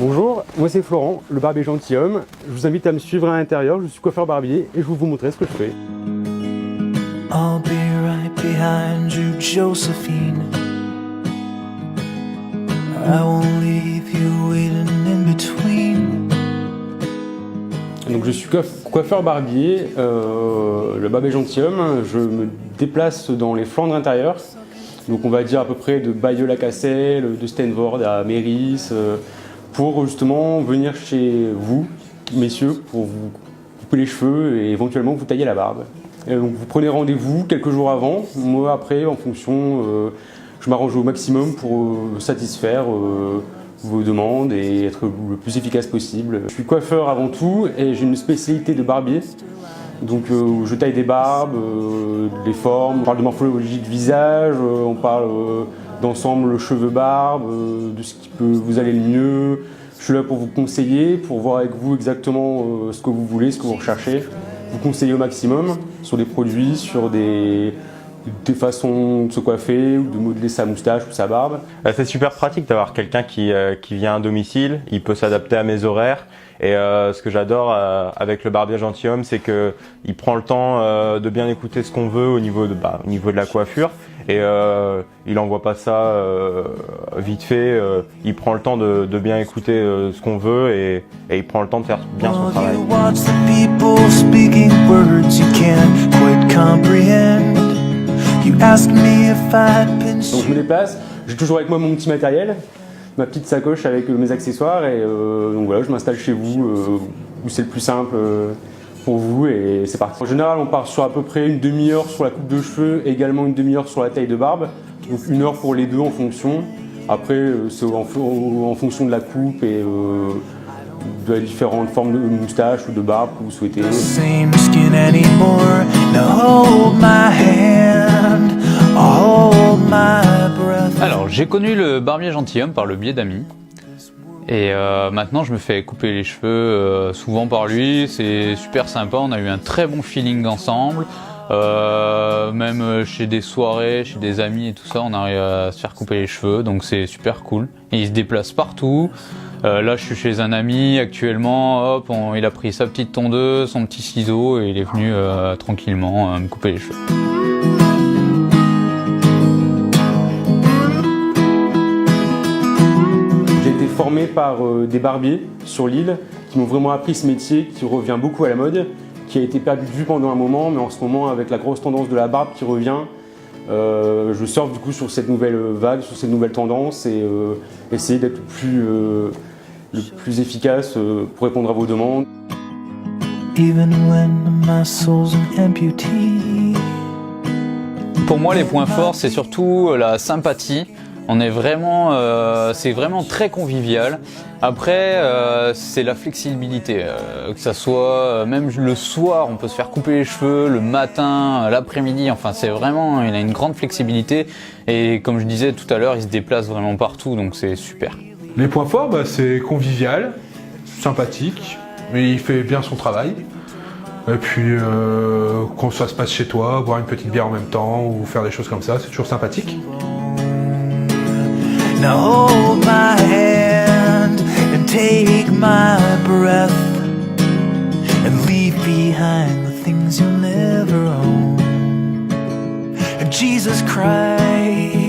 Bonjour, moi c'est Florent, le barbier gentilhomme. Je vous invite à me suivre à l'intérieur, je suis coiffeur barbier et je vais vous montrer ce que je fais. I'll be right behind you, Josephine. I won't leave you waiting in between. Donc je suis coiffeur barbier, le barbier gentilhomme. Je me déplace dans les Flandres intérieures. Donc on va dire à peu près de Bailleul à Cassel, de Steenvoorde à Méris, pour justement venir chez vous, messieurs, pour vous couper les cheveux et éventuellement vous tailler la barbe. Et donc vous prenez rendez-vous quelques jours avant. Moi après, en fonction, je m'arrange au maximum pour satisfaire vos demandes et être le plus efficace possible. Je suis coiffeur avant tout et j'ai une spécialité de barbier. Donc je taille des barbes, des formes, on parle de morphologie de visage, on parle d'ensemble cheveux-barbe, de ce qui peut vous aller le mieux. Je suis là pour vous conseiller, pour voir avec vous exactement ce que vous voulez, ce que vous recherchez. Vous conseiller au maximum sur des produits, sur des façons de se coiffer ou de modeler sa moustache ou sa barbe. C'est super pratique d'avoir quelqu'un qui vient à domicile, il peut s'adapter à mes horaires. Et ce que j'adore avec le barbier gentilhomme, c'est que il prend le temps de bien écouter ce qu'on veut au niveau de la coiffure. Et il envoie pas ça vite fait. Il prend le temps de bien écouter ce qu'on veut et il prend le temps de faire bien son travail. Donc je me déplace, j'ai toujours avec moi mon petit matériel, ma petite sacoche avec mes accessoires et donc voilà, je m'installe chez vous où c'est le plus simple pour vous et c'est parti. En général, on part sur à peu près une demi-heure sur la coupe de cheveux, également une demi-heure sur la taille de barbe, donc une heure pour les deux en fonction. Après, c'est en fonction de la coupe et de différentes formes de moustache ou de barbe que vous souhaitez. Alors, j'ai connu le barbier gentilhomme par le biais d'amis. Et maintenant, je me fais couper les cheveux souvent par lui. C'est super sympa, on a eu un très bon feeling ensemble. Même chez des soirées, chez des amis et tout ça, on arrive à se faire couper les cheveux, donc c'est super cool. Et il se déplace partout. Là, je suis chez un ami actuellement, hop, il a pris sa petite tondeuse, son petit ciseau et il est venu tranquillement me couper les cheveux. J'ai été formé par des barbiers sur l'île qui m'ont vraiment appris ce métier qui revient beaucoup à la mode, qui a été perdu de vue pendant un moment, mais en ce moment, avec la grosse tendance de la barbe qui revient, je surfe du coup sur cette nouvelle vague, sur cette nouvelle tendance et essayer d'être le plus efficace pour répondre à vos demandes. Pour moi, les points forts, c'est surtout la sympathie. On est vraiment, c'est vraiment très convivial. Après, c'est la flexibilité, que ça soit même le soir, on peut se faire couper les cheveux, le matin, l'après-midi. Enfin, c'est vraiment, il a une grande flexibilité. Et comme je disais tout à l'heure, il se déplace vraiment partout, donc c'est super. Les points forts, c'est convivial, sympathique, mais il fait bien son travail. Et puis, quand ça se passe chez toi, boire une petite bière en même temps ou faire des choses comme ça, c'est toujours sympathique. Now hold my hand and take my breath and leave behind the things you'll never own. And Jesus Christ